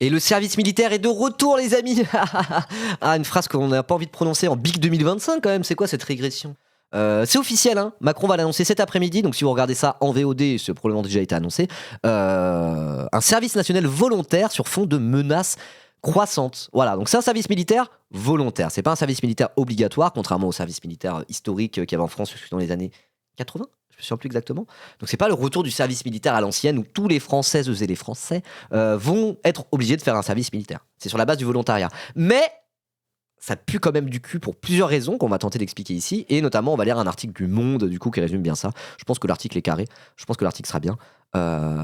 Et le service militaire est de retour, les amis. Ah, une phrase qu'on n'a pas envie de prononcer en Big 2025 quand même. C'est quoi cette régression? C'est officiel, hein. Macron va l'annoncer cet après-midi. Donc si vous regardez ça en VOD, c'est probablement déjà été annoncé. Un service national volontaire sur fond de menaces croissantes. Voilà, donc c'est un service militaire volontaire. C'est pas un service militaire obligatoire, contrairement au service militaire historique qu'il y avait en France dans les années 80. Je me souviens plus exactement. Donc c'est pas le retour du service militaire à l'ancienne où tous les Françaises et les Français vont être obligés de faire un service militaire. C'est sur la base du volontariat. Mais ça pue quand même du cul pour plusieurs raisons qu'on va tenter d'expliquer ici, et notamment on va lire un article du Monde du coup qui résume bien ça. Je pense que l'article est carré, je pense que l'article sera bien.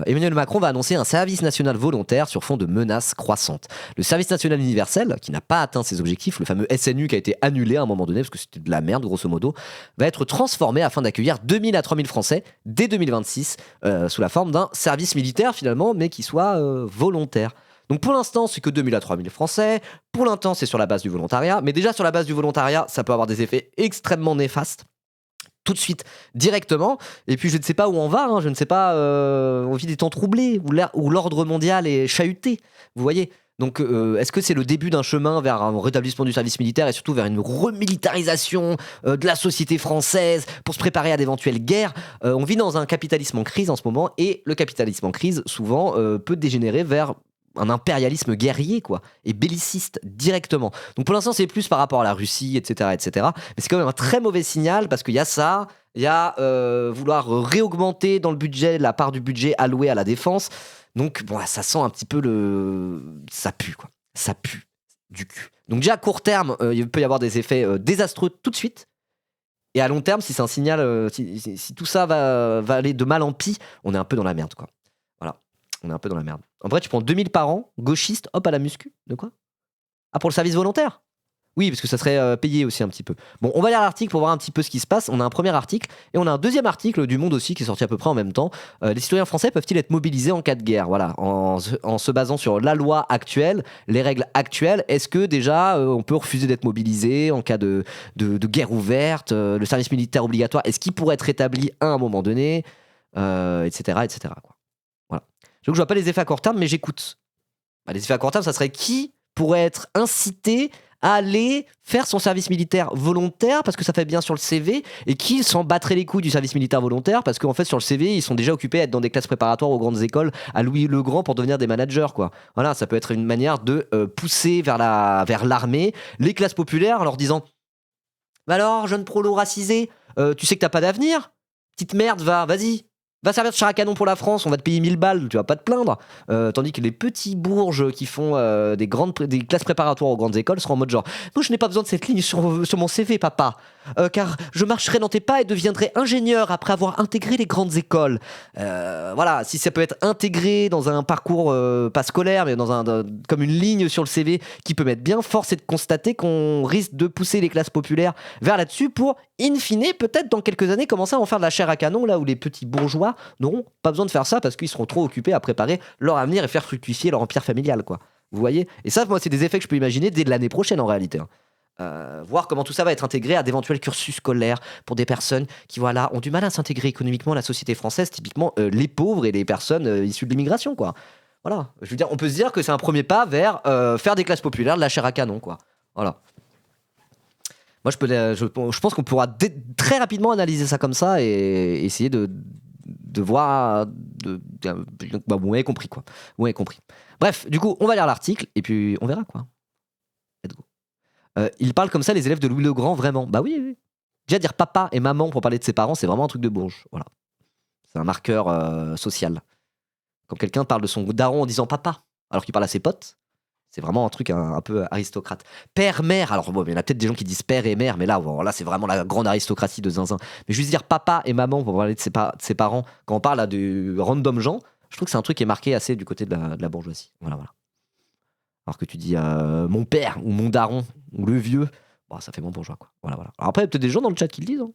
Emmanuel Macron va annoncer un service national volontaire sur fond de menaces croissantes. Le service national universel, qui n'a pas atteint ses objectifs, le fameux SNU qui a été annulé à un moment donné parce que c'était de la merde grosso modo, va être transformé afin d'accueillir 2000 à 3000 Français dès 2026 sous la forme d'un service militaire finalement, mais qui soit volontaire. Donc pour l'instant, c'est que 2000 à 3000 Français. Pour l'instant, c'est sur la base du volontariat. Mais déjà, sur la base du volontariat, ça peut avoir des effets extrêmement néfastes. Tout de suite, directement. Et puis, je ne sais pas où on va. Je ne sais pas. On vit des temps troublés, où l'ordre mondial est chahuté. Vous voyez ? Donc, est-ce que c'est le début d'un chemin vers un rétablissement du service militaire et surtout vers une remilitarisation de la société française pour se préparer à d'éventuelles guerres ? On vit dans un capitalisme en crise en ce moment. Et le capitalisme en crise, souvent, peut dégénérer vers un impérialisme guerrier quoi et belliciste directement. Donc pour l'instant c'est plus par rapport à la Russie etc. Mais c'est quand même un très mauvais signal parce qu'il y a ça, il y a vouloir réaugmenter dans le budget la part du budget alloué à la défense. Donc bon ça sent un petit peu ça pue quoi. Ça pue du cul. Donc déjà à court terme il peut y avoir des effets désastreux tout de suite. Et à long terme si c'est un signal si tout ça va aller de mal en pis, on est un peu dans la merde quoi. Voilà. On est un peu dans la merde. En vrai, tu prends 2000 par an, gauchiste, hop, à la muscu. De quoi ? Ah, pour le service volontaire ? Oui, parce que ça serait payé aussi un petit peu. Bon, on va lire l'article pour voir un petit peu ce qui se passe. On a un premier article et on a un deuxième article du Monde aussi qui est sorti à peu près en même temps. Les citoyens français peuvent-ils être mobilisés en cas de guerre ? Voilà, en se basant sur la loi actuelle, les règles actuelles, est-ce que déjà on peut refuser d'être mobilisé en cas de guerre ouverte ? Le service militaire obligatoire, est-ce qu'il pourrait être rétabli à un moment donné ? Etc. Quoi. Voilà. Donc je vois pas les effets à court terme, mais j'écoute. Les effets à court terme, ça serait qui pourrait être incité à aller faire son service militaire volontaire parce que ça fait bien sur le CV, et qui s'en battrait les couilles du service militaire volontaire parce qu'en fait sur le CV ils sont déjà occupés à être dans des classes préparatoires aux grandes écoles à Louis le Grand pour devenir des managers quoi. Voilà, ça peut être une manière de pousser vers l'armée les classes populaires en leur disant bah alors jeune prolo racisé, tu sais que t'as pas d'avenir, petite merde, vas-y. Va servir de char à canon pour la France, on va te payer 1000 balles, tu vas pas te plaindre. Tandis que les petits bourges qui font des classes préparatoires aux grandes écoles seront en mode genre moi je n'ai pas besoin de cette ligne sur mon CV papa, car je marcherai dans tes pas et deviendrai ingénieur après avoir intégré les grandes écoles. Voilà, si ça peut être intégré dans un parcours pas scolaire mais comme une ligne sur le CV qui peut mettre bien, force est de constater qu'on risque de pousser les classes populaires vers là-dessus pour in fine peut-être dans quelques années commencer à en faire de la chair à canon là où les petits bourgeois n'auront pas besoin de faire ça parce qu'ils seront trop occupés à préparer leur avenir et faire fructifier leur empire familial quoi. Vous voyez ? Et ça moi c'est des effets que je peux imaginer dès l'année prochaine en réalité. Voir comment tout ça va être intégré à d'éventuels cursus scolaires pour des personnes qui voilà, ont du mal à s'intégrer économiquement à la société française, typiquement les pauvres et les personnes issues de l'immigration quoi. Voilà, je veux dire, on peut se dire que c'est un premier pas vers faire des classes populaires de la chair à canon quoi. Voilà. Moi je pense qu'on pourra très rapidement analyser ça comme ça et essayer de voir bah, vous m'avez compris quoi. Vous m'avez compris. Bref, du coup, on va lire l'article et puis on verra quoi. Let's go. Il parle comme ça les élèves de Louis le Grand vraiment. Bah oui. Déjà dire papa et maman pour parler de ses parents, c'est vraiment un truc de bourge. Voilà. C'est un marqueur social. Quand quelqu'un parle de son daron en disant papa alors qu'il parle à ses potes, c'est vraiment un truc un peu aristocrate. Père, mère, alors bon, il y en a peut-être des gens qui disent père et mère, mais là c'est vraiment la grande aristocratie de zinzin. Mais juste dire papa et maman pour parler de ses parents, quand on parle à de random gens, je trouve que c'est un truc qui est marqué assez du côté de la bourgeoisie. Voilà. Alors que tu dis mon père, ou mon daron, ou le vieux, bon, ça fait mon bourgeois, quoi. Voilà. Alors après, il y a peut-être des gens dans le chat qui le disent.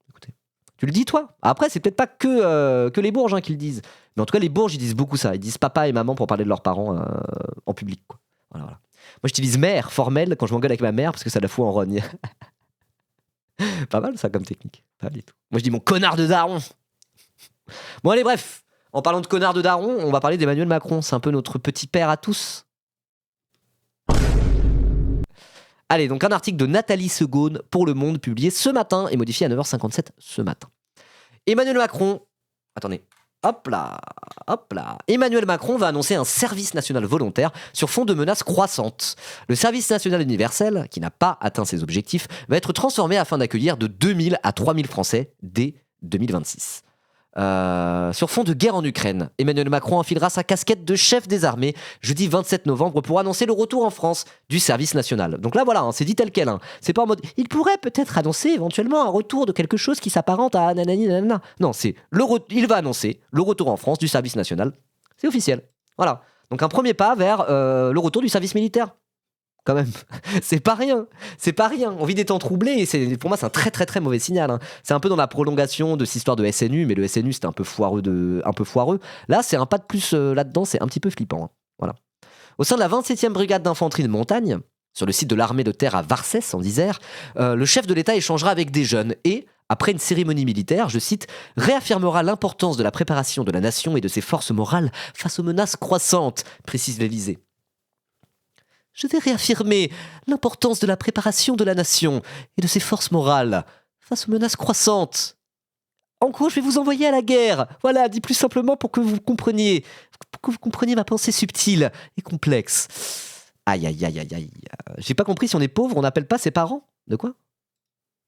Écoutez. Tu le dis, toi ? Après, c'est peut-être pas que les bourges qui le disent. Mais en tout cas, les bourges, ils disent beaucoup ça. Ils disent papa et maman pour parler de leurs parents en public, quoi. Voilà. Moi, j'utilise mère formelle quand je m'engueule avec ma mère parce que ça la fout en rogne. Pas mal, ça, comme technique. Pas du tout. Moi, je dis mon connard de daron. Bon, allez, bref. En parlant de connard de daron, on va parler d'Emmanuel Macron. C'est un peu notre petit père à tous. Allez, donc un article de Nathalie Segaune pour Le Monde publié ce matin et modifié à 9h57 ce matin. Emmanuel Macron... Attendez. Hop là. Emmanuel Macron va annoncer un service national volontaire sur fond de menaces croissantes. Le service national universel, qui n'a pas atteint ses objectifs, va être transformé afin d'accueillir de 2000 à 3000 Français dès 2026. Sur fond de guerre en Ukraine, Emmanuel Macron enfilera sa casquette de chef des armées jeudi 27 novembre pour annoncer le retour en France du service national. Donc là voilà, c'est dit tel quel. C'est pas en mode il pourrait peut-être annoncer éventuellement un retour de quelque chose qui s'apparente à nanani nanana. Non, il va annoncer le retour en France du service national. C'est officiel. Voilà. Donc un premier pas vers le retour du service militaire. Quand même, c'est pas rien. On vit des temps troublés et pour moi c'est un très très très mauvais signal. C'est un peu dans la prolongation de cette histoire de SNU, mais le SNU c'était un peu foireux. Là c'est un pas de plus là-dedans, c'est un petit peu flippant. Voilà. Au sein de la 27e brigade d'infanterie de montagne, sur le site de l'armée de terre à Varcès en Isère, le chef de l'État échangera avec des jeunes et, après une cérémonie militaire, je cite, réaffirmera l'importance de la préparation de la nation et de ses forces morales face aux menaces croissantes, précise l'Élysée. Je vais réaffirmer l'importance de la préparation de la nation et de ses forces morales face aux menaces croissantes. En gros, je vais vous envoyer à la guerre. Voilà, dit plus simplement pour que vous compreniez ma pensée subtile et complexe. Aïe. J'ai pas compris, si on est pauvre, on n'appelle pas ses parents. De quoi ?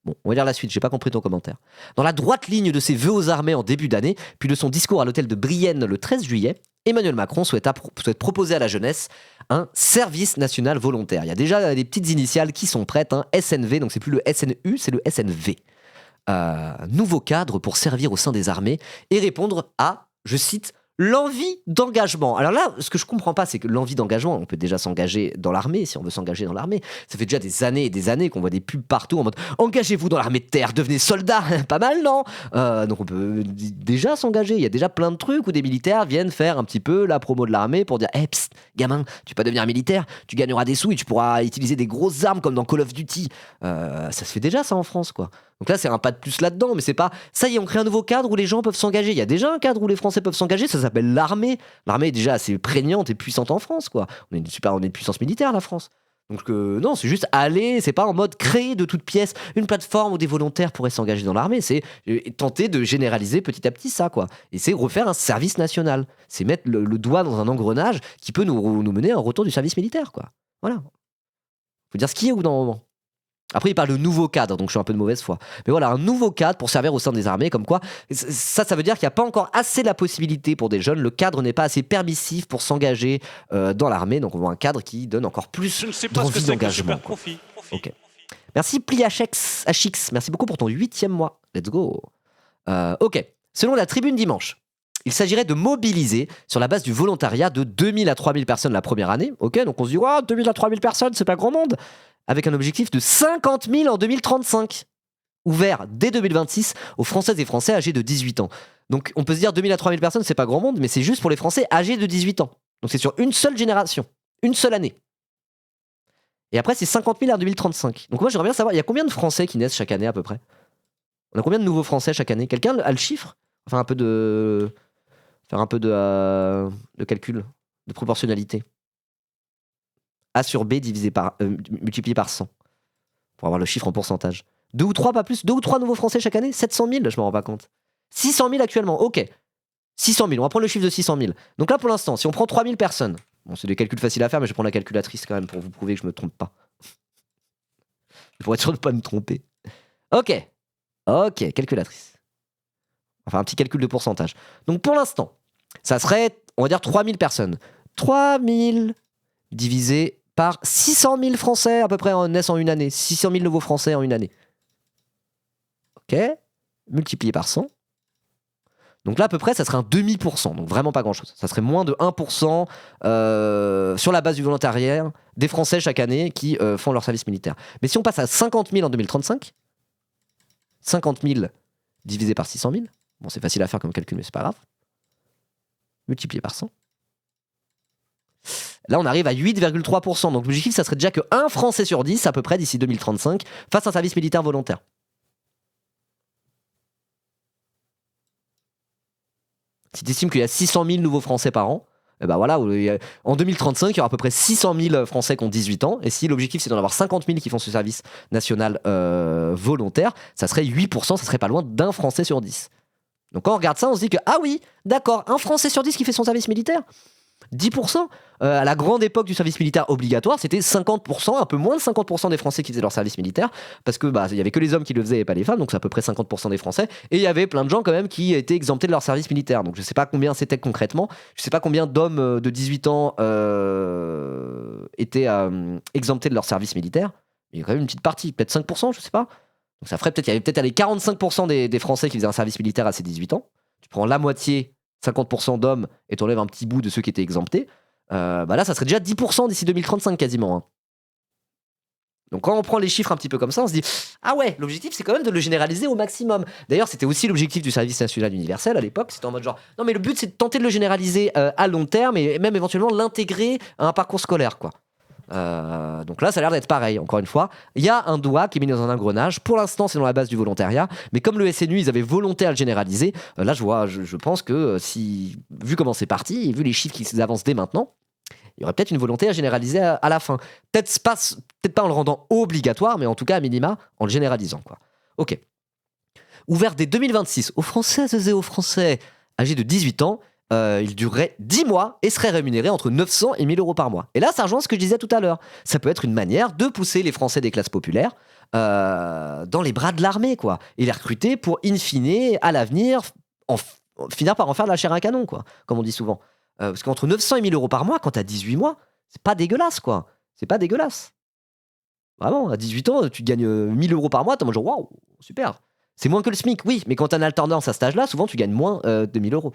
Bon, on va lire la suite, j'ai pas compris ton commentaire. Dans la droite ligne de ses vœux aux armées en début d'année, puis de son discours à l'hôtel de Brienne le 13 juillet, Emmanuel Macron souhaite proposer à la jeunesse un service national volontaire. Il y a déjà des petites initiales qui sont prêtes, SNV, donc c'est plus le SNU, c'est le SNV. Nouveau cadre pour servir au sein des armées et répondre à, je cite, l'envie d'engagement. Alors là, ce que je comprends pas, c'est que l'envie d'engagement, on peut déjà s'engager dans l'armée, si on veut s'engager dans l'armée. Ça fait déjà des années et des années qu'on voit des pubs partout en mode « Engagez-vous dans l'armée de terre, devenez soldat !» Pas mal, non ? Donc on peut déjà s'engager. Il y a déjà plein de trucs où des militaires viennent faire un petit peu la promo de l'armée pour dire « psst, gamin, tu peux devenir militaire, tu gagneras des sous et tu pourras utiliser des grosses armes comme dans Call of Duty. » Ça se fait déjà ça en France, quoi. Donc là, c'est un pas de plus là-dedans, mais c'est pas... Ça y est, on crée un nouveau cadre où les gens peuvent s'engager. Il y a déjà un cadre où les Français peuvent s'engager, ça s'appelle l'armée. L'armée est déjà assez prégnante et puissante en France, quoi. On est une puissance militaire, la France. Donc non, c'est juste aller, c'est pas en mode créer de toutes pièces une plateforme où des volontaires pourraient s'engager dans l'armée, c'est tenter de généraliser petit à petit ça, quoi. Et c'est refaire un service national. C'est mettre le doigt dans un engrenage qui peut nous mener à un retour du service militaire, quoi. Voilà. Faut dire ce qui est au bout d'un moment. Après, il parle de nouveau cadre, donc je suis un peu de mauvaise foi. Mais voilà, un nouveau cadre pour servir au sein des armées, comme quoi, ça veut dire qu'il n'y a pas encore assez la possibilité pour des jeunes. Le cadre n'est pas assez permissif pour s'engager dans l'armée, donc on voit un cadre qui donne encore plus d'envie d'engagement. Ok. Merci Pliachex, merci beaucoup pour ton 8e mois. Let's go. Ok. Selon la Tribune Dimanche, il s'agirait de mobiliser sur la base du volontariat de 2000 à 3000 personnes la première année. Ok, donc on se dit, 2000 à 3000 personnes, c'est pas grand monde. Avec un objectif de 50 000 en 2035, ouvert dès 2026 aux Françaises et Français âgés de 18 ans. Donc on peut se dire 2000 à 3000 personnes, c'est pas grand monde, mais c'est juste pour les Français âgés de 18 ans. Donc c'est sur une seule génération, une seule année. Et après, c'est 50 000 en 2035. Donc moi, j'aimerais bien savoir, il y a combien de Français qui naissent chaque année à peu près ? On a combien de nouveaux Français chaque année ? Quelqu'un a le chiffre ? Faire un peu de calcul, de proportionnalité. A sur B multiplié par 100. Pour avoir le chiffre en pourcentage. 2 ou 3, pas plus. 2 ou 3 nouveaux Français chaque année ? 700 000, je me rends pas compte. 600 000 actuellement, ok. 600 000, on va prendre le chiffre de 600 000. Donc là, pour l'instant, si on prend 3000 personnes, bon, c'est des calculs faciles à faire, mais je vais prendre la calculatrice quand même pour vous prouver que je me trompe pas. Pour être sûr de ne pas me tromper. Ok, calculatrice. Enfin, un petit calcul de pourcentage. Donc pour l'instant, ça serait, on va dire 3000 personnes. 3000 divisé par 600 000 Français à peu près naissent en une année. 600 000 nouveaux Français en une année. Ok, multiplié par 100. Donc là, à peu près, ça serait un demi%. Donc vraiment pas grand-chose. Ça serait moins de 1% sur la base du volontariat des Français chaque année qui font leur service militaire. Mais si on passe à 50 000 en 2035, 50 000 divisé par 600 000, bon, c'est facile à faire comme calcul, mais c'est pas grave. Multiplié par 100. Là, on arrive à 8,3%. Donc l'objectif, ça serait déjà que 1 Français sur 10, à peu près, d'ici 2035, fasse un service militaire volontaire. Si tu estimes qu'il y a 600 000 nouveaux Français par an, et ben voilà, en 2035, il y aura à peu près 600 000 Français qui ont 18 ans. Et si l'objectif, c'est d'en avoir 50 000 qui font ce service national volontaire, ça serait 8%, ça serait pas loin d'un Français sur 10. Donc quand on regarde ça, on se dit que, ah oui, d'accord, un Français sur 10 qui fait son service militaire, 10%. À la grande époque du service militaire obligatoire, c'était 50%, un peu moins de 50% des Français qui faisaient leur service militaire, parce que il y avait que les hommes qui le faisaient et pas les femmes, donc c'est à peu près 50% des Français, et il y avait plein de gens quand même qui étaient exemptés de leur service militaire. Donc je sais pas combien c'était concrètement, je sais pas combien d'hommes de 18 ans étaient exemptés de leur service militaire, mais il y a quand même une petite partie, peut-être 5%, je sais pas. Donc ça ferait peut-être, il y avait peut-être les 45% des Français qui faisaient un service militaire à ces 18 ans. Tu prends la moitié, 50% d'hommes, et t'enlèves un petit bout de ceux qui étaient exemptés, là ça serait déjà 10% d'ici 2035 quasiment. Hein. Donc quand on prend les chiffres un petit peu comme ça, on se dit ah ouais, l'objectif c'est quand même de le généraliser au maximum. D'ailleurs c'était aussi l'objectif du service national universel à l'époque, c'était en mode genre non mais le but c'est de tenter de le généraliser à long terme et même éventuellement l'intégrer à un parcours scolaire quoi. Donc là ça a l'air d'être pareil, encore une fois il y a un doigt qui est mis dans un engrenage, pour l'instant c'est dans la base du volontariat, mais comme le SNU ils avaient volonté à le généraliser, là je pense que si, vu comment c'est parti et vu les chiffres qui avancent dès maintenant, il y aurait peut-être une volonté à généraliser à la fin, peut-être pas en le rendant obligatoire, mais en tout cas à minima en le généralisant quoi. Ok, ouvert dès 2026 aux Françaises et aux Français âgés de 18 ans, il durerait 10 mois et serait rémunéré entre 900 et 1000 euros par mois. Et là, ça rejoint ce que je disais tout à l'heure. Ça peut être une manière de pousser les Français des classes populaires dans les bras de l'armée, quoi. Et les recruter pour, in fine, à l'avenir, finir par en faire de la chair à canon, quoi. Comme on dit souvent. Parce qu'entre 900 et 1000 euros par mois, quand t'as 18 mois, c'est pas dégueulasse, quoi. C'est pas dégueulasse. Vraiment, à 18 ans, tu gagnes 1000 euros par mois, t'es en mode genre, waouh, super. C'est moins que le SMIC, oui, mais quand t'as une alternance à cet âge-là, souvent tu gagnes moins de 1000 euros.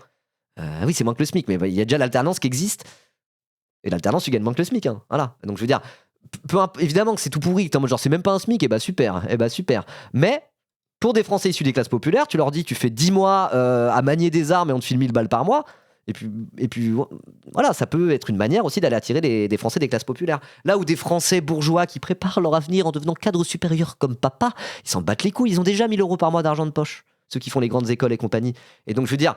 Oui, c'est moins que le SMIC, mais il y a déjà l'alternance qui existe. Et l'alternance, tu gagnes moins que le SMIC. Hein. Voilà. Donc je veux dire, évidemment que c'est tout pourri, que t'es en mode genre c'est même pas un SMIC, et bah super. Mais pour des Français issus des classes populaires, tu leur dis tu fais 10 mois à manier des armes et on te file 1000 balles par mois. Et puis voilà, ça peut être une manière aussi d'aller attirer des Français des classes populaires. Là où des Français bourgeois qui préparent leur avenir en devenant cadre supérieur comme papa, ils s'en battent les couilles, ils ont déjà 1000 euros par mois d'argent de poche, ceux qui font les grandes écoles et compagnie. Et donc je veux dire,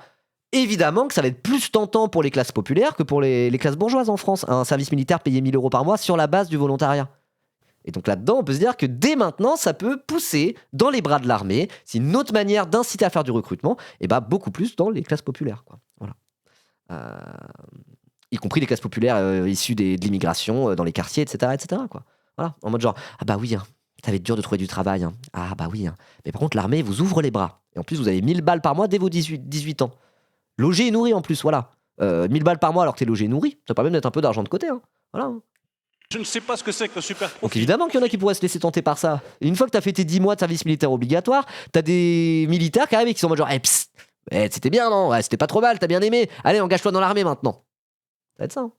évidemment que ça va être plus tentant pour les classes populaires que pour les classes bourgeoises en France. Un service militaire payé 1000 euros par mois sur la base du volontariat. Et donc là-dedans, on peut se dire que dès maintenant, ça peut pousser dans les bras de l'armée. C'est une autre manière d'inciter à faire du recrutement, et bah beaucoup plus dans les classes populaires. Quoi. Voilà. Y compris les classes populaires issues de l'immigration, dans les quartiers, etc. etc. Quoi. Voilà. En mode genre, ah bah oui, hein, ça va être dur de trouver du travail. Hein. Ah bah oui. Hein. Mais par contre, l'armée vous ouvre les bras. Et en plus, vous avez 1000 balles par mois dès vos 18 ans. Logé et nourri en plus, voilà. 1000 balles par mois alors que t'es logé et nourri, ça permet de mettre un peu d'argent de côté. Hein. Voilà. Je ne sais pas ce que c'est que le super profit. Donc évidemment qu'il y en a qui pourraient se laisser tenter par ça. Et une fois que t'as fait tes 10 mois de service militaire obligatoire, t'as des militaires qui arrivent et qui sont en mode genre, psst, c'était bien, non? Ouais, c'était pas trop mal, t'as bien aimé. Allez, engage-toi dans l'armée maintenant. Ça va être ça. Hein.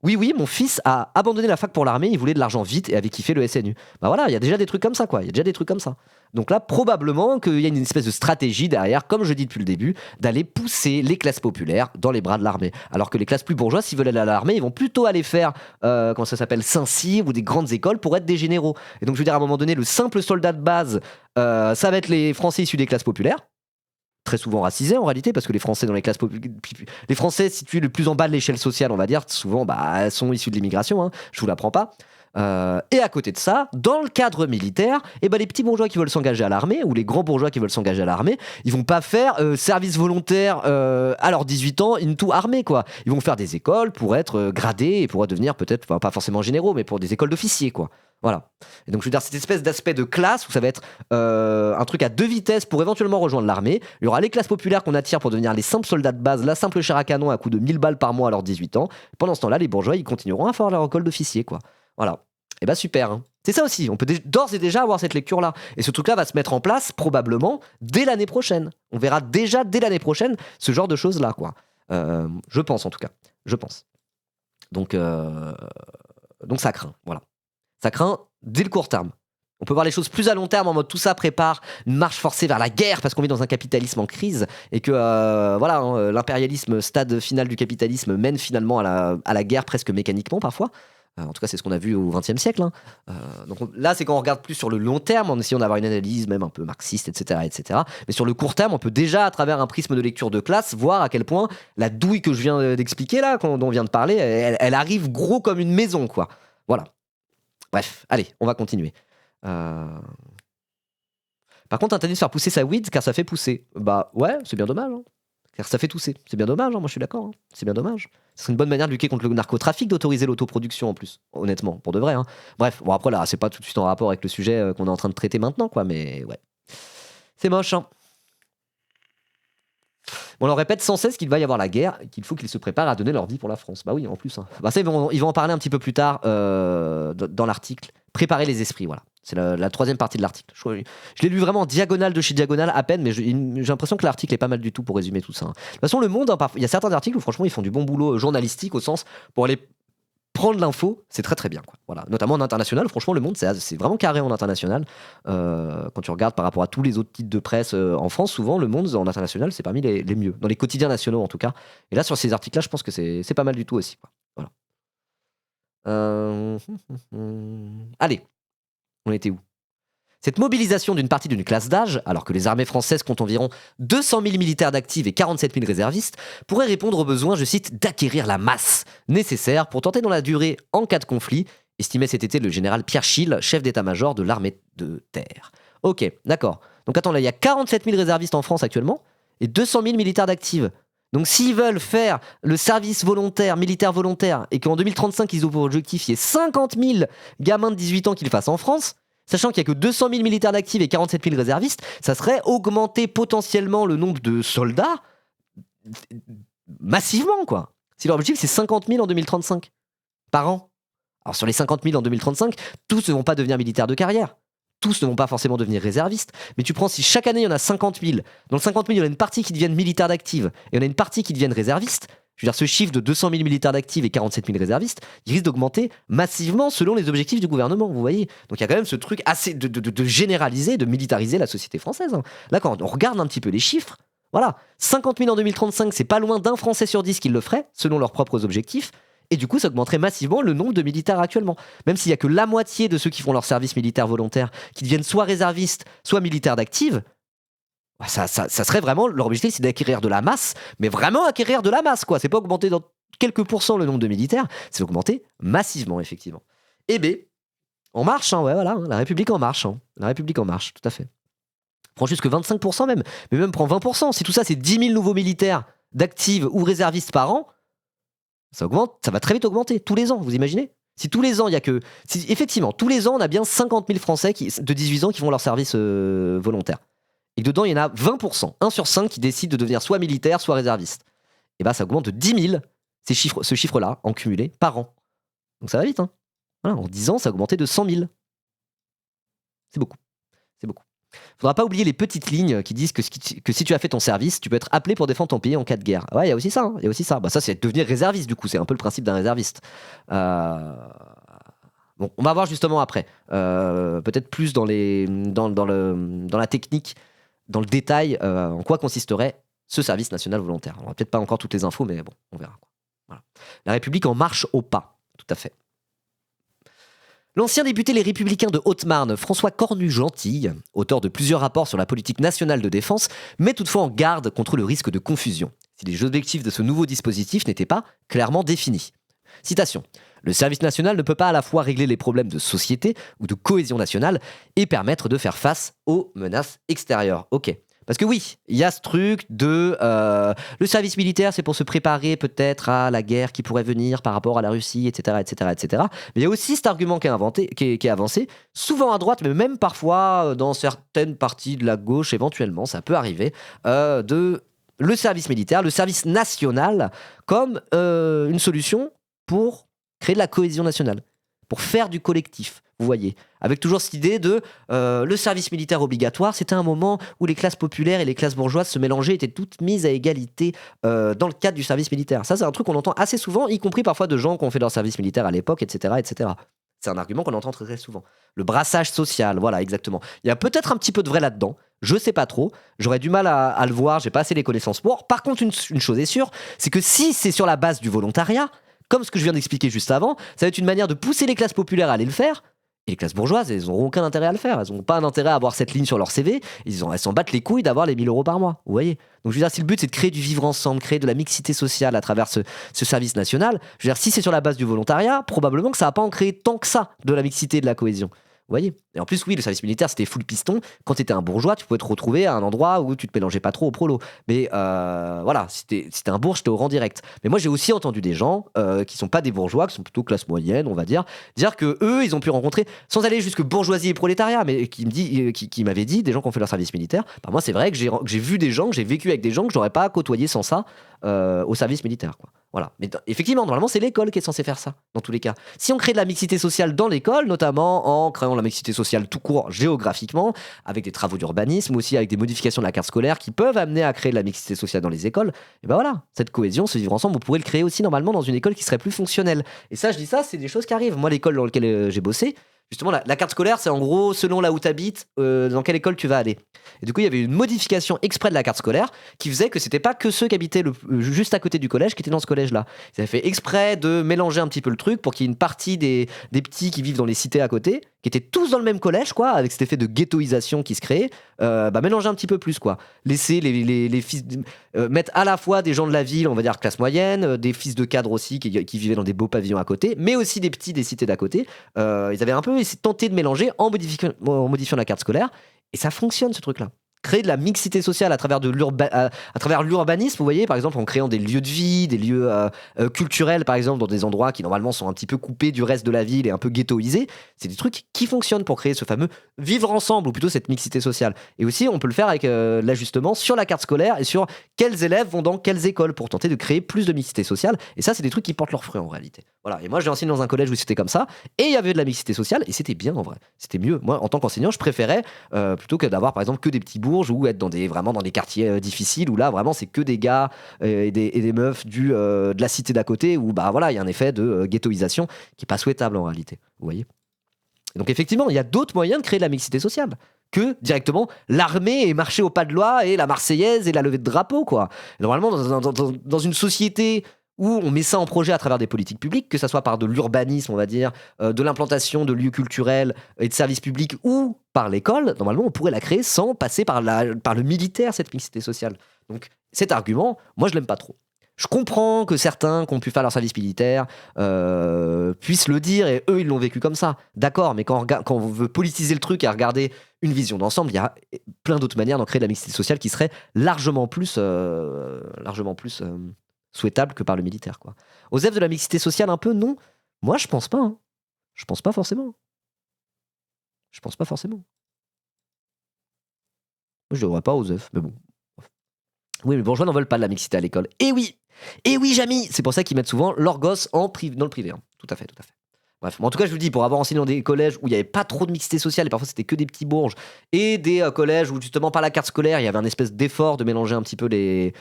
Oui, mon fils a abandonné la fac pour l'armée, il voulait de l'argent vite et avait kiffé le SNU. Bah voilà, il y a déjà des trucs comme ça, quoi. Il y a déjà des trucs comme ça. Donc là, probablement qu'il y a une espèce de stratégie derrière, comme je dis depuis le début, d'aller pousser les classes populaires dans les bras de l'armée. Alors que les classes plus bourgeoises, s'ils veulent aller à l'armée, ils vont plutôt aller faire, comment ça s'appelle, Saint-Cyr ou des grandes écoles pour être des généraux. Et donc je veux dire, à un moment donné, le simple soldat de base, ça va être les Français issus des classes populaires. Très souvent racisés en réalité, parce que les Français dans les classes les Français situés le plus en bas de l'échelle sociale, on va dire, souvent sont issus de l'immigration, hein, je vous l'apprends pas. Et à côté de ça, dans le cadre militaire, les petits bourgeois qui veulent s'engager à l'armée, ou les grands bourgeois qui veulent s'engager à l'armée, ils vont pas faire service volontaire à leurs 18 ans into armée, quoi. Ils vont faire des écoles pour être gradés et pour devenir peut-être, pas forcément généraux, mais pour des écoles d'officiers, quoi. Voilà. Et donc je veux dire, cette espèce d'aspect de classe où ça va être un truc à deux vitesses pour éventuellement rejoindre l'armée. Il y aura les classes populaires qu'on attire pour devenir les simples soldats de base, la simple chair à canon à coût de 1000 balles par mois à leurs 18 ans. Pendant ce temps-là, les bourgeois, ils continueront à faire leur école d'officier, quoi. Voilà. Et bah super. Hein. C'est ça aussi. On peut d'ores et déjà avoir cette lecture-là. Et ce truc-là va se mettre en place probablement dès l'année prochaine. On verra déjà dès l'année prochaine ce genre de choses-là, quoi. Je pense en tout cas. Je pense. Donc ça craint. Voilà. Ça craint dès le court terme. On peut voir les choses plus à long terme en mode tout ça prépare une marche forcée vers la guerre parce qu'on vit dans un capitalisme en crise et que voilà, hein, l'impérialisme, stade final du capitalisme, mène finalement à la guerre presque mécaniquement parfois. En tout cas, c'est ce qu'on a vu au XXe siècle. Hein. Donc là, c'est quand on regarde plus sur le long terme, en essayant d'avoir une analyse même un peu marxiste, etc., etc. Mais sur le court terme, on peut déjà, à travers un prisme de lecture de classe, voir à quel point la douille que je viens d'expliquer là, dont on vient de parler, elle arrive gros comme une maison, quoi. Voilà. Bref, allez, on va continuer. Par contre, interdit de faire pousser sa weed car ça fait pousser. Bah ouais, c'est bien dommage. Hein. Car ça fait tousser. C'est bien dommage, hein, moi je suis d'accord. Hein. C'est bien dommage. Ce serait une bonne manière de lutter contre le narcotrafic d'autoriser l'autoproduction en plus. Honnêtement, pour de vrai. Hein. Bref, bon après là, c'est pas tout de suite en rapport avec le sujet qu'on est en train de traiter maintenant, quoi, mais ouais. C'est moche, hein. On leur répète sans cesse qu'il va y avoir la guerre et qu'il faut qu'ils se préparent à donner leur vie pour la France. Bah oui, en plus. Hein. Bah ça, ils vont en parler un petit peu plus tard dans l'article. Préparer les esprits, voilà. C'est la troisième partie de l'article. Je l'ai lu vraiment diagonale de chez diagonale à peine, mais j'ai l'impression que l'article est pas mal du tout pour résumer tout ça. Hein. De toute façon, Le Monde, il y a certains articles où franchement ils font du bon boulot journalistique au sens pour aller prendre l'info, c'est très très bien. Quoi. Voilà. Notamment en international, franchement, Le Monde, c'est vraiment carré en international. Quand tu regardes par rapport à tous les autres titres de presse en France, souvent, Le Monde en international, c'est parmi les mieux. Dans les quotidiens nationaux, en tout cas. Et là, sur ces articles-là, je pense que c'est pas mal du tout aussi. Quoi. Voilà. Allez, on était où ? Cette mobilisation d'une partie d'une classe d'âge, alors que les armées françaises comptent environ 200 000 militaires d'actifs et 47 000 réservistes, pourrait répondre au besoin, je cite, d'acquérir la masse nécessaire pour tenter dans la durée en cas de conflit, estimait cet été le général Pierre Schill, chef d'état-major de l'armée de terre. Ok, d'accord. Donc attends, là, il y a 47 000 réservistes en France actuellement et 200 000 militaires d'actifs. Donc s'ils veulent faire le service volontaire, militaire volontaire, et qu'en 2035, ils ont pour objectif, il y ait 50 000 gamins de 18 ans qui le fassent en France, sachant qu'il n'y a que 200 000 militaires d'actifs et 47 000 réservistes, ça serait augmenter potentiellement le nombre de soldats massivement, quoi. Si leur objectif, c'est 50 000 en 2035 par an. Alors sur les 50 000 en 2035, tous ne vont pas devenir militaires de carrière. Tous ne vont pas forcément devenir réservistes. Mais tu prends, si chaque année, il y en a 50 000, dans le 50 000, il y en a une partie qui deviennent militaires d'actifs, et il y en a une partie qui deviennent réservistes, je veux dire, ce chiffre de 200 000 militaires d'actifs et 47 000 réservistes, il risque d'augmenter massivement selon les objectifs du gouvernement, vous voyez. Donc il y a quand même ce truc assez de généraliser, de militariser la société française. Hein. Là, quand on regarde un petit peu les chiffres, voilà, 50 000 en 2035, c'est pas loin d'un Français sur 10 qui le ferait, selon leurs propres objectifs. Et du coup, ça augmenterait massivement le nombre de militaires actuellement. Même s'il y a que la moitié de ceux qui font leur service militaire volontaire qui deviennent soit réservistes, soit militaires d'actifs, ça serait vraiment, leur objectif, c'est d'acquérir de la masse, mais vraiment acquérir de la masse, quoi. C'est pas augmenter dans quelques pourcents le nombre de militaires, c'est augmenter massivement, effectivement. Eh bien, en marche, hein, ouais, voilà, la République en marche, hein. La République en marche, tout à fait. Prends jusque 25% même, mais même prends 20%. Si tout ça, c'est 10 000 nouveaux militaires d'actifs ou réservistes par an, ça augmente, ça va très vite augmenter, tous les ans, vous imaginez ? Si tous les ans, il y a que... Si, effectivement, tous les ans, on a bien 50 000 Français de 18 ans qui font leur service volontaire. Et dedans, il y en a 20%, 1 sur 5 qui décident de devenir soit militaire, soit réserviste. Et bah ça augmente de 10 000, ce chiffre-là, en cumulé, par an. Donc ça va vite, hein. Voilà, en 10 ans, ça a augmenté de 100 000. C'est beaucoup. C'est beaucoup. Faudra pas oublier les petites lignes qui disent que si tu as fait ton service, tu peux être appelé pour défendre ton pays en cas de guerre. Ouais, il y a aussi ça. Hein, y a aussi ça. Bah ça, c'est devenir réserviste, du coup. C'est un peu le principe d'un réserviste. Bon, on va voir justement après. Peut-être plus dans la technique, dans le détail, en quoi consisterait ce service national volontaire. On n'aura peut-être pas encore toutes les infos, mais bon, on verra. Voilà. La République en marche au pas, tout à fait. L'ancien député Les Républicains de Haute-Marne, François Cornu-Gentille, auteur de plusieurs rapports sur la politique nationale de défense, met toutefois en garde contre le risque de confusion, si les objectifs de ce nouveau dispositif n'étaient pas clairement définis. Citation. Le service national ne peut pas à la fois régler les problèmes de société ou de cohésion nationale et permettre de faire face aux menaces extérieures. Ok. Parce que oui, il y a ce truc de... le service militaire, c'est pour se préparer peut-être à la guerre qui pourrait venir par rapport à la Russie, etc. etc., etc. Mais il y a aussi cet argument qui est avancé, souvent à droite, mais même parfois dans certaines parties de la gauche, éventuellement, ça peut arriver, de le service militaire, le service national, comme une solution pour créer de la cohésion nationale, pour faire du collectif. Vous voyez, avec toujours cette idée de le service militaire obligatoire, c'était un moment où les classes populaires et les classes bourgeoises se mélangeaient, étaient toutes mises à égalité dans le cadre du service militaire. Ça, c'est un truc qu'on entend assez souvent, y compris parfois de gens qui ont fait leur service militaire à l'époque, etc., etc. C'est un argument qu'on entend très, très souvent. Le brassage social, voilà, exactement. Il y a peut-être un petit peu de vrai là-dedans, je sais pas trop, j'aurais du mal à le voir, j'ai pas assez les connaissances pour. Par contre, une chose est sûre, c'est que si c'est sur la base du volontariat, comme ce que je viens d'expliquer juste avant, ça va être une manière de pousser les classes populaires à aller le faire. Et les classes bourgeoises, elles n'auront aucun intérêt à le faire. Elles n'ont pas un intérêt à avoir cette ligne sur leur CV. Elles s'en battent les couilles d'avoir les 1 000 € par mois. Vous voyez? Donc je veux dire, si le but c'est de créer du vivre ensemble, créer de la mixité sociale à travers ce service national, je veux dire, si c'est sur la base du volontariat, probablement que ça va pas en créer tant que ça de la mixité et de la cohésion. Vous voyez? Et en plus, oui, le service militaire, c'était full piston. Quand tu étais un bourgeois, tu pouvais te retrouver à un endroit où tu te mélangeais pas trop au prolo. Mais voilà, si t'es un bourge, t'es au rang direct. Mais moi, j'ai aussi entendu des gens qui sont pas des bourgeois, qui sont plutôt classe moyenne, on va dire que eux, ils ont pu rencontrer, sans aller jusque bourgeoisie et prolétariat, mais qui m'avaient dit, des gens qui ont fait leur service militaire, bah moi, c'est vrai que j'ai vu des gens, que j'ai vécu avec des gens que je n'aurais pas côtoyé sans ça au service militaire, quoi. Voilà. Mais effectivement, normalement, c'est l'école qui est censée faire ça, dans tous les cas. Si on crée de la mixité sociale dans l'école, notamment en créant la mixité sociale tout court géographiquement, avec des travaux d'urbanisme, aussi avec des modifications de la carte scolaire qui peuvent amener à créer de la mixité sociale dans les écoles, et ben voilà, cette cohésion, ce vivre ensemble, on pourrait le créer aussi normalement dans une école qui serait plus fonctionnelle. Et ça, je dis ça, c'est des choses qui arrivent. Moi, l'école dans laquelle j'ai bossé, justement, la carte scolaire, c'est en gros selon là où tu habites, dans quelle école tu vas aller. Et du coup, il y avait une modification exprès de la carte scolaire qui faisait que c'était pas que ceux qui habitaient juste à côté du collège qui étaient dans ce collège-là. Ils avaient fait exprès de mélanger un petit peu le truc pour qu'il y ait une partie des petits qui vivent dans les cités à côté, qui étaient tous dans le même collège, quoi, avec cet effet de ghettoisation qui se créait, mélanger un petit peu plus, quoi. Laisser les fils, mettre à la fois des gens de la ville, on va dire classe moyenne, des fils de cadres aussi qui vivaient dans des beaux pavillons à côté, mais aussi des petits des cités d'à côté. Ils avaient un peu tenté de mélanger en modifiant la carte scolaire, et ça fonctionne ce truc-là. Créer de la mixité sociale à travers l'urbanisme, vous voyez, par exemple en créant des lieux de vie, des lieux culturels, par exemple, dans des endroits qui normalement sont un petit peu coupés du reste de la ville et un peu ghettoisés, c'est des trucs qui fonctionnent pour créer ce fameux vivre ensemble, ou plutôt cette mixité sociale. Et aussi, on peut le faire avec l'ajustement sur la carte scolaire et sur quels élèves vont dans quelles écoles pour tenter de créer plus de mixité sociale. Et ça, c'est des trucs qui portent leurs fruits en réalité. Voilà. Et moi, j'ai enseigné dans un collège où c'était comme ça, et il y avait de la mixité sociale, et c'était bien en vrai. C'était mieux. Moi, en tant qu'enseignant, je préférais plutôt que d'avoir par exemple que des petits bourges ou être vraiment dans des quartiers difficiles où là vraiment c'est que des gars et des meufs de la cité d'à côté où bah voilà il y a un effet de ghettoisation qui est pas souhaitable en réalité, vous voyez. Et donc effectivement il y a d'autres moyens de créer de la mixité sociale que directement l'armée et marcher au pas de loi et la Marseillaise et la levée de drapeau, quoi. Et normalement dans une société où on met ça en projet à travers des politiques publiques, que ça soit par de l'urbanisme, on va dire, de l'implantation de lieux culturels et de services publics, ou par l'école, normalement, on pourrait la créer sans passer par le militaire, cette mixité sociale. Donc, cet argument, moi, je l'aime pas trop. Je comprends que certains qui ont pu faire leur service militaire puissent le dire, et eux, ils l'ont vécu comme ça. D'accord, mais quand on veut politiser le truc et regarder une vision d'ensemble, il y a plein d'autres manières d'en créer de la mixité sociale qui serait largement plus souhaitable que par le militaire, quoi. Osef de la mixité sociale un peu, non. Moi, je pense pas. Hein. Je pense pas forcément. Je pense pas forcément. Moi, je devrais pas Osef, mais bon. Oui, mais les bourgeois n'en veulent pas de la mixité à l'école. Et oui, Jamy. C'est pour ça qu'ils mettent souvent leurs gosses dans le privé. Hein. Tout à fait. Bref, mais en tout cas, je vous dis, pour avoir enseigné dans des collèges où il n'y avait pas trop de mixité sociale, et parfois c'était que des petits bourges, et des collèges où justement par la carte scolaire, il y avait un espèce d'effort de mélanger un petit peu les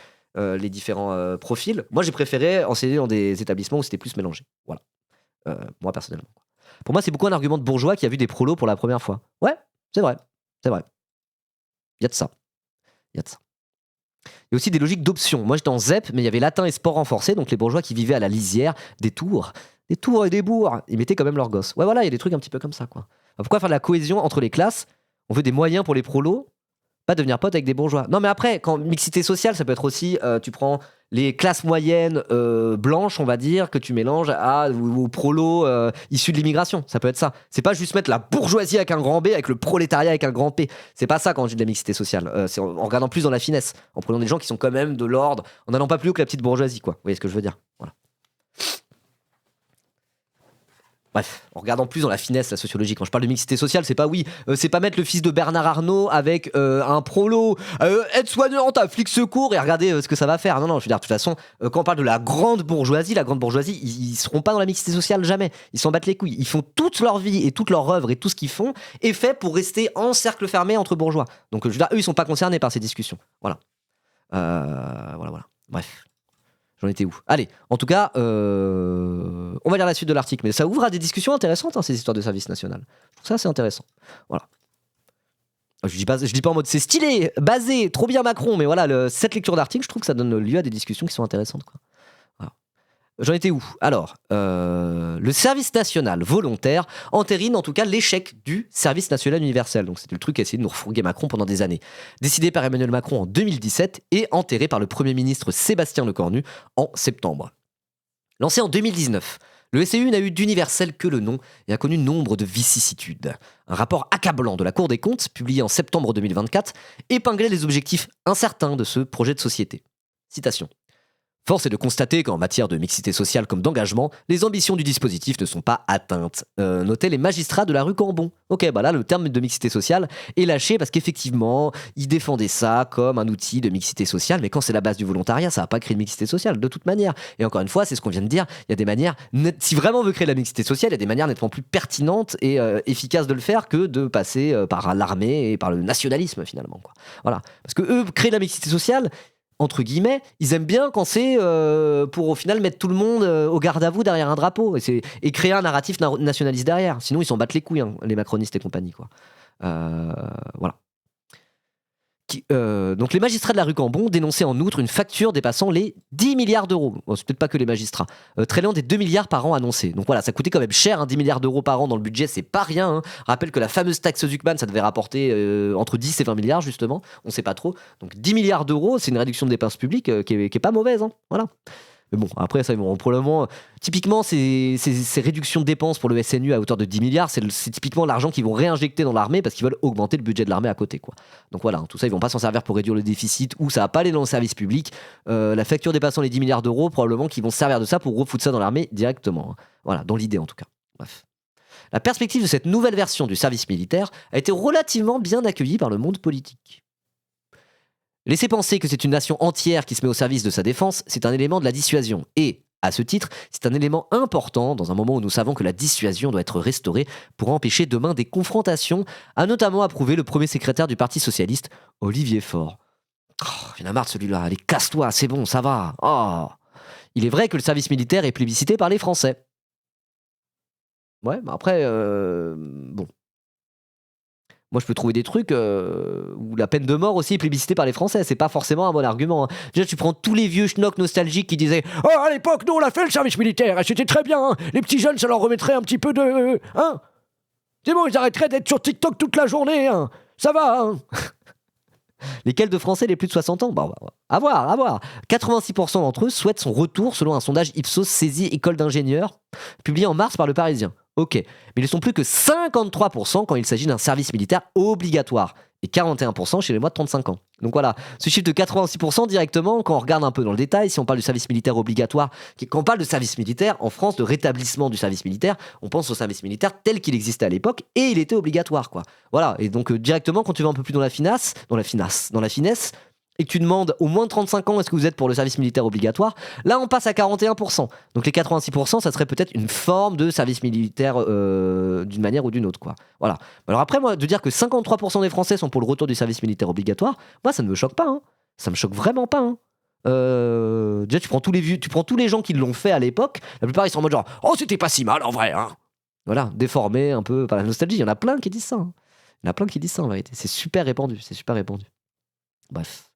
différents profils. Moi, j'ai préféré enseigner dans des établissements où c'était plus mélangé. Voilà. Moi, personnellement. Pour moi, c'est beaucoup un argument de bourgeois qui a vu des prolos pour la première fois. Ouais, c'est vrai. Il y a de ça. Il y a aussi des logiques d'options. Moi, j'étais en ZEP, mais il y avait latin et sport renforcé, donc les bourgeois qui vivaient à la lisière des tours et des bourgs, ils mettaient quand même leurs gosses. Ouais, voilà, il y a des trucs un petit peu comme ça, quoi. Pourquoi faire de la cohésion entre les classes? On veut des moyens pour les prolos, pas devenir pote avec des bourgeois. Non, mais après, quand mixité sociale, ça peut être aussi, tu prends les classes moyennes blanches, on va dire, que tu mélanges aux prolos issus de l'immigration. Ça peut être ça. C'est pas juste mettre la bourgeoisie avec un grand B, avec le prolétariat avec un grand P. C'est pas ça quand on dit de la mixité sociale. C'est en regardant plus dans la finesse, en prenant des gens qui sont quand même de l'ordre, en n'allant pas plus haut que la petite bourgeoisie, quoi. Vous voyez ce que je veux dire? Voilà. Bref, en regardant plus dans la finesse, la sociologie, quand je parle de mixité sociale, c'est pas c'est pas mettre le fils de Bernard Arnault avec un prolo, aide-soignante, un flic secours et regarder ce que ça va faire. Non, je veux dire, de toute façon, quand on parle de la grande bourgeoisie, ils seront pas dans la mixité sociale jamais. Ils s'en battent les couilles. Ils font toute leur vie et toute leur œuvre et tout ce qu'ils font est fait pour rester en cercle fermé entre bourgeois. Donc, je veux dire, eux, ils sont pas concernés par ces discussions. Voilà. Voilà. Bref. J'en étais où? Allez, en tout cas, on va lire la suite de l'article, mais ça ouvre à des discussions intéressantes, hein, ces histoires de service national. Je trouve ça assez intéressant. Voilà. Je dis pas en mode c'est stylé, basé, trop bien Macron, mais voilà, cette lecture d'article, je trouve que ça donne lieu à des discussions qui sont intéressantes, quoi. Voilà. J'en étais où? Alors, le service national volontaire entérine en tout cas l'échec du service national universel. Donc c'était le truc qui a essayé de nous refourguer Macron pendant des années. Décidé par Emmanuel Macron en 2017 et enterré par le Premier ministre Sébastien Lecornu en septembre. Lancé en 2019, le SNU n'a eu d'universel que le nom et a connu nombre de vicissitudes. Un rapport accablant de la Cour des comptes, publié en septembre 2024, épinglait les objectifs incertains de ce projet de société. Citation. Force est de constater qu'en matière de mixité sociale comme d'engagement, les ambitions du dispositif ne sont pas atteintes, notaient les magistrats de la rue Cambon. Ok, bah là, le terme de mixité sociale est lâché parce qu'effectivement, ils défendaient ça comme un outil de mixité sociale, mais quand c'est la base du volontariat, ça va pas créer de mixité sociale, de toute manière. Et encore une fois, c'est ce qu'on vient de dire, il y a des manières, si vraiment on veut créer la mixité sociale, il y a des manières nettement plus pertinentes et efficaces de le faire que de passer par l'armée et par le nationalisme, finalement, quoi. Voilà. Parce que eux, créer la mixité sociale, entre guillemets, ils aiment bien quand c'est pour au final mettre tout le monde au garde à vous derrière un drapeau et créer un narratif nationaliste derrière. Sinon, ils s'en battent les couilles, hein, les macronistes et compagnie, quoi. Voilà. Donc les magistrats de la rue Cambon dénonçaient en outre une facture dépassant les 10 milliards d'euros. Bon, c'est peut-être pas que les magistrats. Trailant des 2 milliards par an annoncés. Donc voilà, ça coûtait quand même cher, hein, 10 milliards d'euros par an dans le budget, c'est pas rien. Hein. Rappelle que la fameuse taxe Zuckman, ça devait rapporter entre 10 et 20 milliards justement, on sait pas trop. Donc 10 milliards d'euros, c'est une réduction de dépenses publiques qui est pas mauvaise. Hein. Voilà. Mais bon, après, ça, bon, probablement, typiquement, ces réductions de dépenses pour le SNU à hauteur de 10 milliards, c'est typiquement l'argent qu'ils vont réinjecter dans l'armée parce qu'ils veulent augmenter le budget de l'armée à côté, quoi. Donc voilà, tout ça, ils vont pas s'en servir pour réduire le déficit ou ça va pas aller dans le service public. La facture dépassant les 10 milliards d'euros, probablement qu'ils vont se servir de ça pour refoutre ça dans l'armée directement. Hein. Voilà, dans l'idée en tout cas. Bref. La perspective de cette nouvelle version du service militaire a été relativement bien accueillie par le monde politique. Laisser penser que c'est une nation entière qui se met au service de sa défense, c'est un élément de la dissuasion. Et, à ce titre, c'est un élément important dans un moment où nous savons que la dissuasion doit être restaurée pour empêcher demain des confrontations, a notamment approuvé le premier secrétaire du Parti Socialiste, Olivier Faure. Oh, il y en a marre de celui-là, allez, casse-toi, c'est bon, ça va. Oh. Il est vrai que le service militaire est plébiscité par les Français. Ouais, bah après, bon. Moi, je peux trouver des trucs où la peine de mort aussi est plébiscitée par les Français. C'est pas forcément un bon argument. Hein. Déjà, tu prends tous les vieux schnocks nostalgiques qui disaient « Oh, à l'époque, nous, on a fait le service militaire et c'était très bien. Hein. Les petits jeunes, ça leur remettrait un petit peu de... Hein. C'est bon, ils arrêteraient d'être sur TikTok toute la journée. Hein. Ça va. Hein. » Lesquels de Français les plus de 60 ans? Bah, à voir. 86% d'entre eux souhaitent son retour selon un sondage Ipsos saisi École d'ingénieurs, publié en mars par Le Parisien. Ok, mais ils ne sont plus que 53% quand il s'agit d'un service militaire obligatoire et 41% chez les moins de 35 ans. Donc voilà, ce chiffre de 86% directement, quand on regarde un peu dans le détail, si on parle du service militaire obligatoire, quand on parle de service militaire, en France, de rétablissement du service militaire, on pense au service militaire tel qu'il existait à l'époque et il était obligatoire, quoi. Voilà, et donc directement, quand tu vas un peu plus dans la finesse, et que tu demandes au moins de 35 ans, est-ce que vous êtes pour le service militaire obligatoire? Là, on passe à 41%. Donc les 86%, ça serait peut-être une forme de service militaire d'une manière ou d'une autre, quoi. Voilà. Alors après, moi, de dire que 53% des Français sont pour le retour du service militaire obligatoire, moi, ça ne me choque pas. Hein. Ça me choque vraiment pas. Hein. Déjà, tu prends tous les gens qui l'ont fait à l'époque, la plupart, ils sont en mode genre « Oh, c'était pas si mal, en vrai. Hein. » Voilà, déformé un peu par la nostalgie. Il y en a plein qui disent ça. Hein. Il y en a plein qui disent ça, en vérité. C'est super répandu. Bref.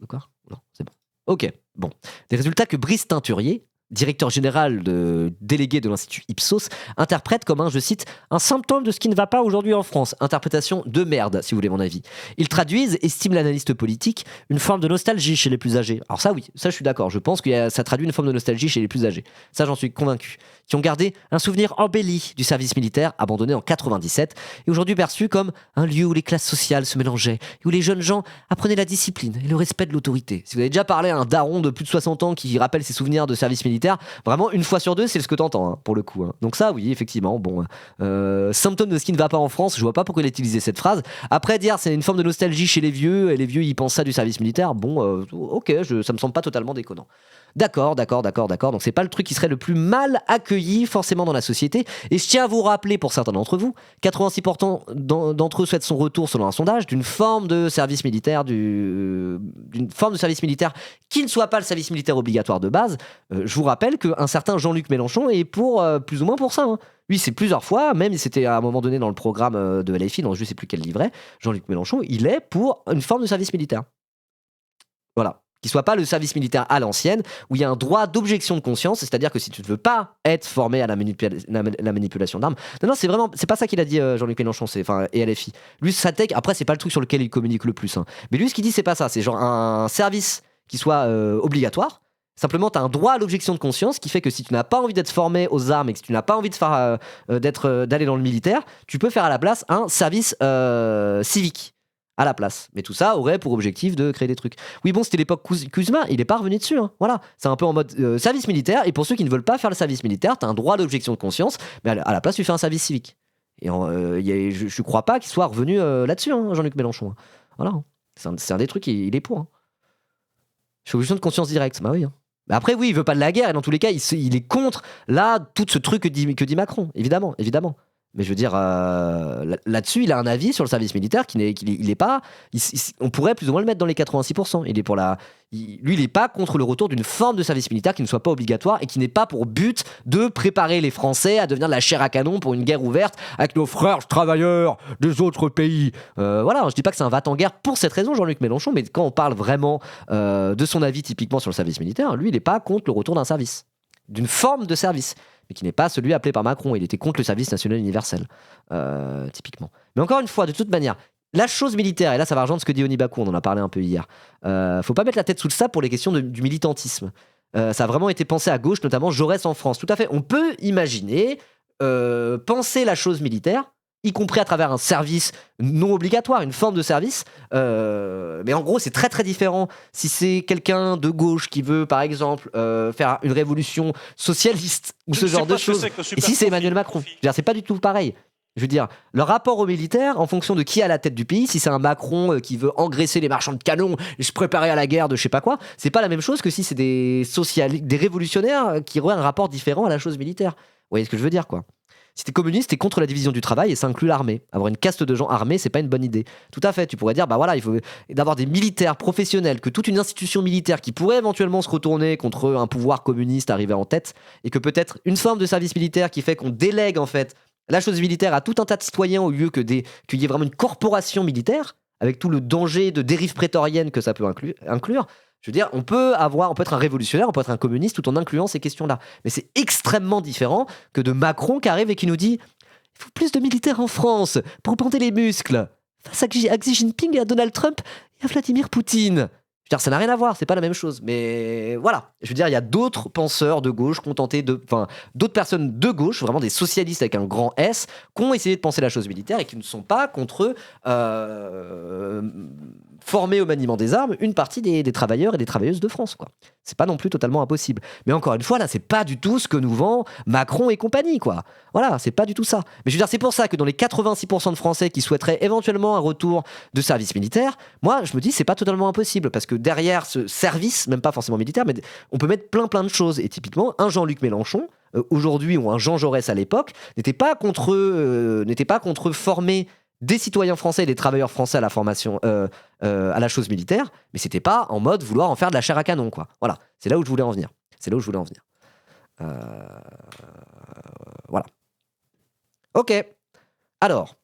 Quoi? Non, c'est bon. Ok, bon. Des résultats que Brice Teinturier, directeur général délégué de l'Institut Ipsos, interprète comme un, je cite, un symptôme de ce qui ne va pas aujourd'hui en France. Interprétation de merde, si vous voulez mon avis. Ils traduisent, estime l'analyste politique, une forme de nostalgie chez les plus âgés. Alors ça oui, ça je suis d'accord, je pense que ça traduit une forme de nostalgie chez les plus âgés. Ça j'en suis convaincu. Qui ont gardé un souvenir embelli du service militaire abandonné en 97 et aujourd'hui perçu comme un lieu où les classes sociales se mélangeaient et où les jeunes gens apprenaient la discipline et le respect de l'autorité. Si vous avez déjà parlé à un daron de plus de 60 ans qui rappelle ses souvenirs de service militaire, vraiment une fois sur deux c'est ce que t'entends hein, pour le coup. Hein. Donc ça oui effectivement, bon, symptôme de ce qui ne va pas en France, je vois pas pourquoi il a utilisé cette phrase. Après dire c'est une forme de nostalgie chez les vieux et les vieux ils pensent ça du service militaire, bon ok, ça me semble pas totalement déconnant. D'accord. Donc c'est pas le truc qui serait le plus mal accueilli forcément dans la société. Et je tiens à vous rappeler pour certains d'entre vous, 86% d'entre eux souhaitent son retour selon un sondage d'une forme de service militaire, d'une forme de service militaire qui ne soit pas le service militaire obligatoire de base. Je vous rappelle qu'un certain Jean-Luc Mélenchon est pour plus ou moins pour ça. Hein. Lui, c'est plusieurs fois, même c'était à un moment donné dans le programme de LFI, dans je sais plus quel livret, Jean-Luc Mélenchon, il est pour une forme de service militaire. Voilà. qui soit pas le service militaire à l'ancienne, où il y a un droit d'objection de conscience, c'est-à-dire que si tu ne veux pas être formé à la manipulation d'armes, non, c'est pas ça qu'il a dit Jean-Luc Mélenchon, et LFI. Lui, sa tech, après, c'est pas le truc sur lequel il communique le plus, hein. Mais lui, ce qu'il dit, c'est pas ça, c'est genre un service qui soit obligatoire. Simplement, tu as un droit à l'objection de conscience qui fait que si tu n'as pas envie d'être formé aux armes et que si tu n'as pas envie de faire, d'aller dans le militaire, tu peux faire à la place un service civique. À la place. Mais tout ça aurait pour objectif de créer des trucs. Oui, bon, c'était l'époque Kuzma, il est pas revenu dessus. Hein. Voilà, c'est un peu en mode service militaire. Et pour ceux qui ne veulent pas faire le service militaire, t'as un droit d'objection de conscience, mais à la place, tu fais un service civique. Et je crois pas qu'il soit revenu là-dessus, hein, Jean-Luc Mélenchon. Hein. Voilà, hein. C'est un des trucs, il est pour. Hein. Je suis objection de conscience directe, bah oui. Hein. Mais après, oui, il veut pas de la guerre, et dans tous les cas, il est contre là tout ce truc que dit Macron, évidemment. Mais je veux dire, là-dessus, il a un avis sur le service militaire il est pas. On pourrait plus ou moins le mettre dans les 86%. Il est pour lui, il est pas contre le retour d'une forme de service militaire qui ne soit pas obligatoire et qui n'ait pas pour but de préparer les Français à devenir de la chair à canon pour une guerre ouverte avec nos frères travailleurs des autres pays. Voilà, je dis pas que c'est un va-t-en-guerre pour cette raison, Jean-Luc Mélenchon, mais quand on parle vraiment de son avis typiquement sur le service militaire, lui, il est pas contre le retour d'un service, d'une forme de service, mais qui n'est pas celui appelé par Macron. Il était contre le service national universel, typiquement. Mais encore une fois, de toute manière, la chose militaire, et là ça va rejoindre ce que dit Oni Bakou, on en a parlé un peu hier, faut pas mettre la tête sous le sable pour les questions du militantisme. Ça a vraiment été pensé à gauche, notamment Jaurès en France. Tout à fait, on peut imaginer penser la chose militaire, y compris à travers un service non obligatoire, une forme de service. Mais en gros, c'est très très différent si c'est quelqu'un de gauche qui veut, par exemple, faire une révolution socialiste ou ce genre de choses. Et si c'est Emmanuel Macron, je veux dire, c'est pas du tout pareil. Je veux dire, le rapport aux militaires, en fonction de qui est à la tête du pays, si c'est un Macron qui veut engraisser les marchands de canons et se préparer à la guerre de je sais pas quoi, c'est pas la même chose que si c'est des révolutionnaires qui auraient un rapport différent à la chose militaire. Vous voyez ce que je veux dire, quoi. Si t'es communiste, t'es contre la division du travail et ça inclut l'armée. Avoir une caste de gens armés, c'est pas une bonne idée. Tout à fait, tu pourrais dire, bah voilà, il faut d'avoir des militaires professionnels, que toute une institution militaire qui pourrait éventuellement se retourner contre un pouvoir communiste arrivé en tête, et que peut-être une forme de service militaire qui fait qu'on délègue en fait la chose militaire à tout un tas de citoyens au lieu qu'il y ait vraiment une corporation militaire, avec tout le danger de dérive prétorienne que ça peut inclure. Je veux dire, on peut être un révolutionnaire, on peut être un communiste tout en incluant ces questions-là. Mais c'est extrêmement différent que de Macron qui arrive et qui nous dit « Il faut plus de militaires en France pour bander les muscles face à Xi Jinping et à Donald Trump et à Vladimir Poutine. » Je veux dire, ça n'a rien à voir, c'est pas la même chose. Mais voilà, je veux dire, il y a d'autres penseurs de gauche d'autres personnes de gauche, vraiment des socialistes avec un grand S, qui ont essayé de penser la chose militaire et qui ne sont pas contre former au maniement des armes une partie des travailleurs et des travailleuses de France, quoi. C'est pas non plus totalement impossible. Mais encore une fois, là, c'est pas du tout ce que nous vend Macron et compagnie, quoi. Voilà, c'est pas du tout ça. Mais je veux dire, c'est pour ça que dans les 86% de Français qui souhaiteraient éventuellement un retour de service militaire, moi, je me dis, c'est pas totalement impossible, parce que derrière ce service, même pas forcément militaire, mais on peut mettre plein de choses. Et typiquement, un Jean-Luc Mélenchon, aujourd'hui, ou un Jean Jaurès à l'époque, n'était pas contre former des citoyens français et des travailleurs français à la formation, à la chose militaire, mais c'était pas en mode vouloir en faire de la chair à canon, quoi. Voilà, c'est là où je voulais en venir. Voilà. Ok. Alors,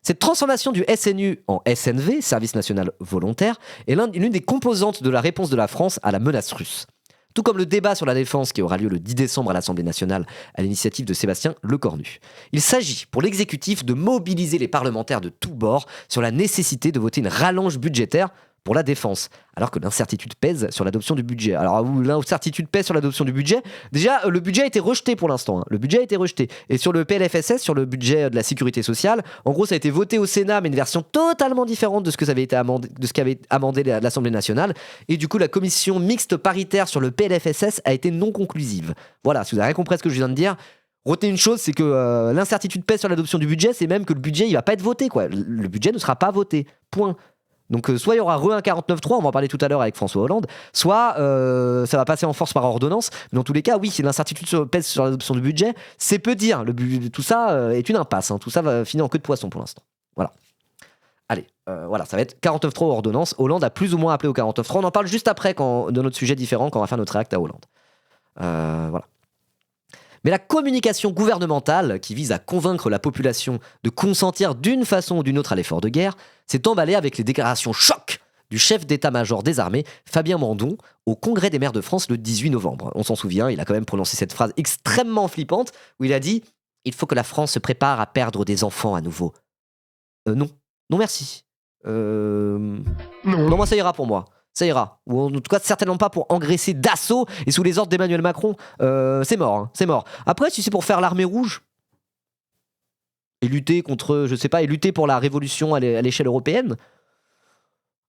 cette transformation du SNU en SNV, Service National Volontaire, est l'une des composantes de la réponse de la France à la menace russe. Tout comme le débat sur la défense qui aura lieu le 10 décembre à l'Assemblée nationale à l'initiative de Sébastien Lecornu. Il s'agit pour l'exécutif de mobiliser les parlementaires de tous bords sur la nécessité de voter une rallonge budgétaire pour la défense, alors que l'incertitude pèse sur l'adoption du budget. Alors, l'incertitude pèse sur l'adoption du budget. Déjà, le budget a été rejeté pour l'instant. Hein. Le budget a été rejeté. Et sur le PLFSS, sur le budget de la sécurité sociale, en gros, ça a été voté au Sénat, mais une version totalement différente de ce qu'avait amendé l'Assemblée nationale. Et du coup, la commission mixte paritaire sur le PLFSS a été non conclusive. Voilà, si vous avez rien compris à ce que je viens de dire, retenez une chose, c'est que l'incertitude pèse sur l'adoption du budget, c'est même que le budget, il va pas être voté, quoi. Le budget ne sera pas voté. Point. Donc soit il y aura un 49.3, on va en parler tout à l'heure avec François Hollande, soit ça va passer en force par ordonnance. Mais dans tous les cas, oui, si l'incertitude pèse sur l'adoption du budget, c'est peu dire. Tout ça est une impasse. Hein. Tout ça va finir en queue de poisson pour l'instant. Voilà. Allez, voilà, ça va être 49.3 ordonnance. Hollande a plus ou moins appelé au 49.3. On en parle juste après, dans notre sujet différent, quand on va faire notre réact à Hollande. Voilà. Mais la communication gouvernementale, qui vise à convaincre la population de consentir d'une façon ou d'une autre à l'effort de guerre, s'est emballée avec les déclarations choc du chef d'état-major des armées, Fabien Mandon, au Congrès des maires de France le 18 novembre. On s'en souvient, il a quand même prononcé cette phrase extrêmement flippante où il a dit « Il faut que la France se prépare à perdre des enfants à nouveau. » Non. Non merci. Non, moi ça ira pour moi. Ça ira. Ou en tout cas, certainement pas pour engraisser d'assaut et sous les ordres d'Emmanuel Macron. C'est mort, hein, c'est mort. Après, si c'est pour faire l'armée rouge et lutter contre, je sais pas, et lutter pour la révolution à l'échelle européenne,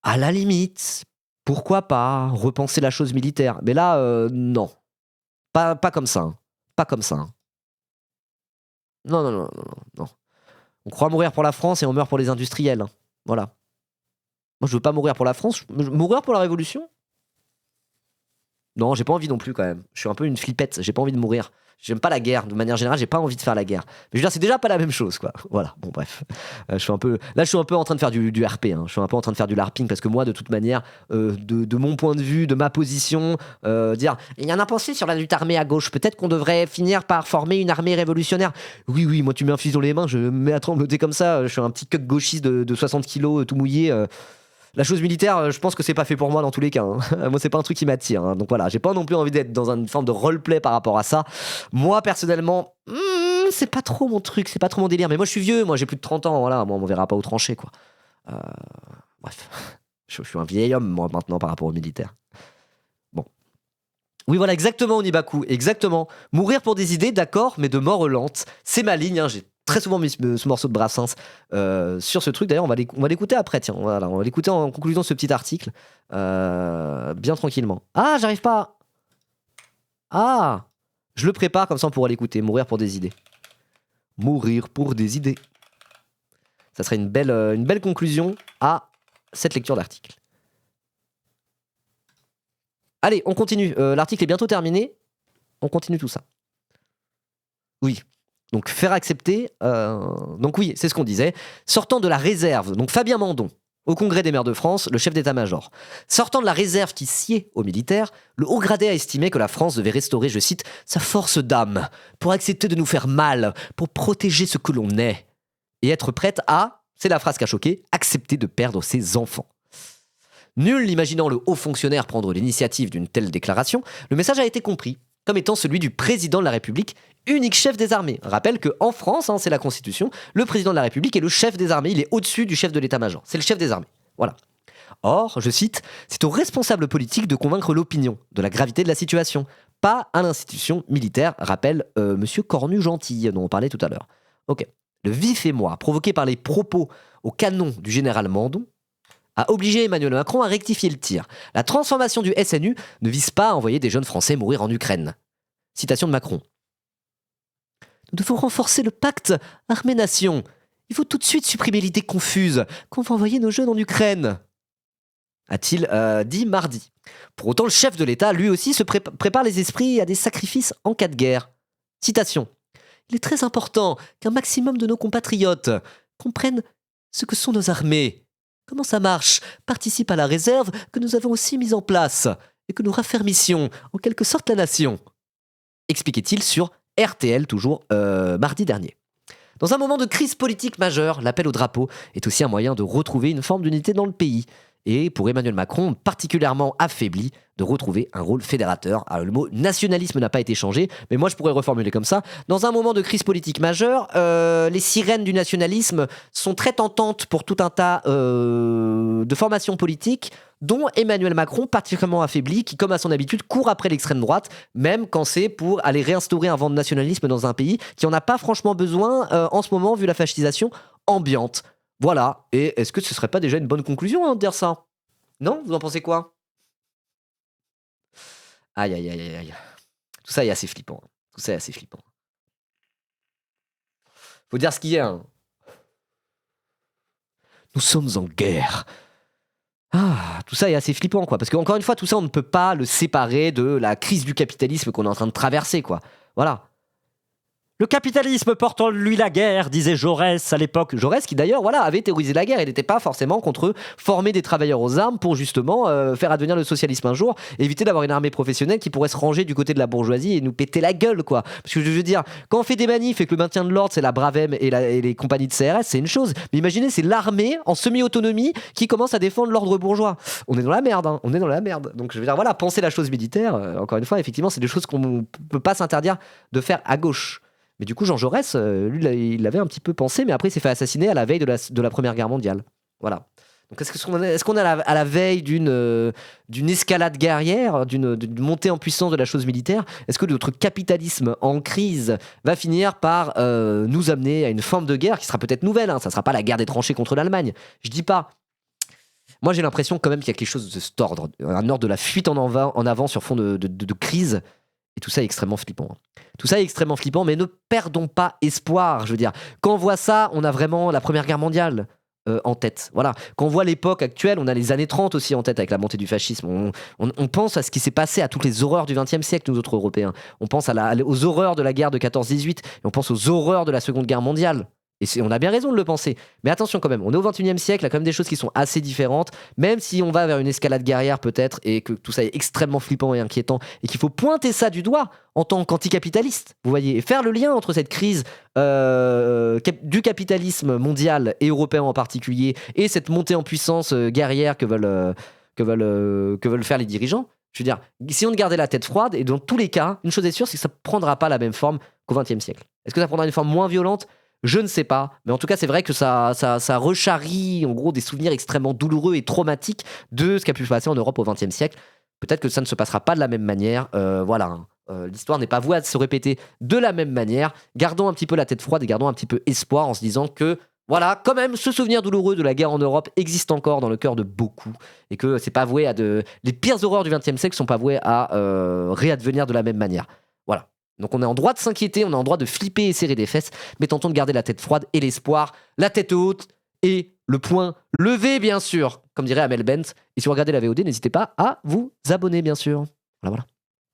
à la limite, pourquoi pas repenser la chose militaire. Mais là, non. Pas comme ça. Hein. Pas comme ça. Hein. Non. On croit mourir pour la France et on meurt pour les industriels. Hein. Voilà. Moi, je veux pas mourir pour la France. Mourir pour la Révolution ? Non, j'ai pas envie non plus quand même. Je suis un peu une flippette. J'ai pas envie de mourir. J'aime pas la guerre. De manière générale, j'ai pas envie de faire la guerre. Mais je veux dire, c'est déjà pas la même chose, quoi. Voilà. Bon, bref. Je suis un peu en train de faire du RP. Hein. Je suis un peu en train de faire du LARPing parce que moi, de toute manière, de mon point de vue, de ma position, dire il y en a pensé sur la lutte armée à gauche. Peut-être qu'on devrait finir par former une armée révolutionnaire. Oui. Moi, tu mets un fusil dans les mains, je me mets à trembloter comme ça. Je suis un petit cuck gauchiste de 60 kilos, tout mouillé. La chose militaire, je pense que c'est pas fait pour moi dans tous les cas. Hein. Moi, c'est pas un truc qui m'attire. Hein. Donc voilà, j'ai pas non plus envie d'être dans une forme de roleplay par rapport à ça. Moi, personnellement, c'est pas trop mon truc, c'est pas trop mon délire. Mais moi, je suis vieux, moi, j'ai plus de 30 ans. Voilà, moi, on me verra pas au tranché, quoi. Bref, je suis un vieil homme, moi, maintenant, par rapport aux militaires. Bon. Oui, voilà, exactement, Onibaku, exactement. Mourir pour des idées, d'accord, mais de mort lente. C'est ma ligne, hein, j'ai très souvent mis ce morceau de Brassens sur ce truc. D'ailleurs, on va l'écouter après, tiens. Voilà, on va l'écouter en conclusion de ce petit article. Bien tranquillement. Ah, j'arrive pas. Ah, je le prépare, comme ça on pourra l'écouter. Mourir pour des idées. Mourir pour des idées. Ça serait une belle conclusion à cette lecture d'article. Allez, on continue. L'article est bientôt terminé. On continue tout ça. Oui. Donc faire accepter, donc oui, c'est ce qu'on disait, sortant de la réserve, donc Fabien Mandon, au Congrès des maires de France, le chef d'état-major. Sortant de la réserve qui sied aux militaires, le haut gradé a estimé que la France devait restaurer, je cite, sa force d'âme, pour accepter de nous faire mal, pour protéger ce que l'on est, et être prête à, c'est la phrase qui a choqué, accepter de perdre ses enfants. Nul n'imaginant le haut fonctionnaire prendre l'initiative d'une telle déclaration, le message a été compris comme étant celui du président de la République, unique chef des armées. Rappelle qu'en France, c'est la Constitution, le président de la République est le chef des armées, il est au-dessus du chef de l'état-major. C'est le chef des armées. Voilà. Or, je cite, c'est aux responsables politiques de convaincre l'opinion de la gravité de la situation, pas à l'institution militaire, rappelle monsieur Cornu-Gentil, dont on parlait tout à l'heure. Ok. Le vif émoi provoqué par les propos au canon du général Mandon a obligé Emmanuel Macron à rectifier le tir. La transformation du SNU ne vise pas à envoyer des jeunes Français mourir en Ukraine. Citation de Macron. Nous devons renforcer le pacte armée-nation. Il faut tout de suite supprimer l'idée confuse qu'on va envoyer nos jeunes en Ukraine, a-t-il dit mardi. Pour autant, le chef de l'État, lui aussi, se prépare les esprits à des sacrifices en cas de guerre. Citation. Il est très important qu'un maximum de nos compatriotes comprennent ce que sont nos armées. Comment ça marche ? Participe à la réserve que nous avons aussi mise en place et que nous raffermissions en quelque sorte la nation. Expliquait-il sur RTL, toujours mardi dernier. Dans un moment de crise politique majeure, l'appel au drapeau est aussi un moyen de retrouver une forme d'unité dans le pays. Et pour Emmanuel Macron, particulièrement affaibli, de retrouver un rôle fédérateur. Alors, le mot nationalisme n'a pas été changé, mais moi je pourrais reformuler comme ça. Dans un moment de crise politique majeure, les sirènes du nationalisme sont très tentantes pour tout un tas de formations politiques, dont Emmanuel Macron, particulièrement affaibli, qui, comme à son habitude, court après l'extrême droite, même quand c'est pour aller réinstaurer un vent de nationalisme dans un pays qui en a pas franchement besoin en ce moment, vu la fascisation ambiante. Voilà, et est-ce que ce serait pas déjà une bonne conclusion de dire ça ? Non ? Vous en pensez quoi ? Aïe. Tout ça est assez flippant. Faut dire ce qu'il y a. Nous sommes en guerre. Tout ça est assez flippant, quoi. Parce qu'encore une fois, tout ça, on ne peut pas le séparer de la crise du capitalisme qu'on est en train de traverser, quoi. Voilà. Le capitalisme porte en lui la guerre, disait Jaurès à l'époque. Jaurès qui d'ailleurs avait théorisé la guerre, il n'était pas forcément contre former des travailleurs aux armes pour justement faire advenir le socialisme un jour, éviter d'avoir une armée professionnelle qui pourrait se ranger du côté de la bourgeoisie et nous péter la gueule quoi. Parce que je veux dire, quand on fait des manifs et que le maintien de l'ordre c'est la Bravem et les compagnies de CRS, c'est une chose, mais imaginez c'est l'armée en semi-autonomie qui commence à défendre l'ordre bourgeois. On est dans la merde, hein. On est dans la merde. Donc je veux dire voilà, penser la chose militaire, encore une fois effectivement c'est des choses qu'on ne peut pas s'interdire de faire à gauche. Mais du coup, Jean Jaurès, lui, il l'avait un petit peu pensé, mais après, il s'est fait assassiner à la veille de la Première Guerre mondiale. Voilà. Donc, est-ce qu'on est à la veille d'une escalade guerrière, d'une montée en puissance de la chose militaire? Est-ce que notre capitalisme en crise va finir par nous amener à une forme de guerre qui sera peut-être nouvelle, hein. Ça ne sera pas la guerre des tranchées contre l'Allemagne. Je dis pas. Moi, j'ai l'impression quand même qu'il y a quelque chose de cet ordre, un ordre de la fuite en avant sur fond de crise. Et tout ça est extrêmement flippant. Tout ça est extrêmement flippant, mais ne perdons pas espoir. Je veux dire, quand on voit ça, on a vraiment la Première Guerre mondiale en tête. Voilà. Quand on voit l'époque actuelle, on a les années 30 aussi en tête avec la montée du fascisme. On pense à ce qui s'est passé, à toutes les horreurs du XXe siècle, nous autres Européens. On pense aux horreurs de la guerre de 14-18, et on pense aux horreurs de la Seconde Guerre mondiale. Et on a bien raison de le penser. Mais attention quand même, on est au XXIe siècle, il y a quand même des choses qui sont assez différentes, même si on va vers une escalade guerrière peut-être, et que tout ça est extrêmement flippant et inquiétant, et qu'il faut pointer ça du doigt en tant qu'anticapitaliste, vous voyez, et faire le lien entre cette crise du capitalisme mondial et européen en particulier, et cette montée en puissance guerrière que veulent faire les dirigeants. Je veux dire, essayons de garder la tête froide, et dans tous les cas, une chose est sûre, c'est que ça ne prendra pas la même forme qu'au XXe siècle. Est-ce que ça prendra une forme moins violente ? Je ne sais pas, mais en tout cas c'est vrai que ça recharrie en gros des souvenirs extrêmement douloureux et traumatiques de ce qui a pu se passer en Europe au XXe siècle. Peut-être que ça ne se passera pas de la même manière, voilà. L'histoire n'est pas vouée à se répéter de la même manière. Gardons un petit peu la tête froide et gardons un petit peu espoir en se disant que voilà, quand même, ce souvenir douloureux de la guerre en Europe existe encore dans le cœur de beaucoup et que c'est pas voué à les pires horreurs du XXe siècle sont pas vouées à réadvenir de la même manière. Voilà. Donc on est en droit de s'inquiéter, on est en droit de flipper et serrer des fesses, mais tentons de garder la tête froide et l'espoir, la tête haute et le poing levé bien sûr, comme dirait Amel Bent. Et si vous regardez la VOD, n'hésitez pas à vous abonner bien sûr. Voilà.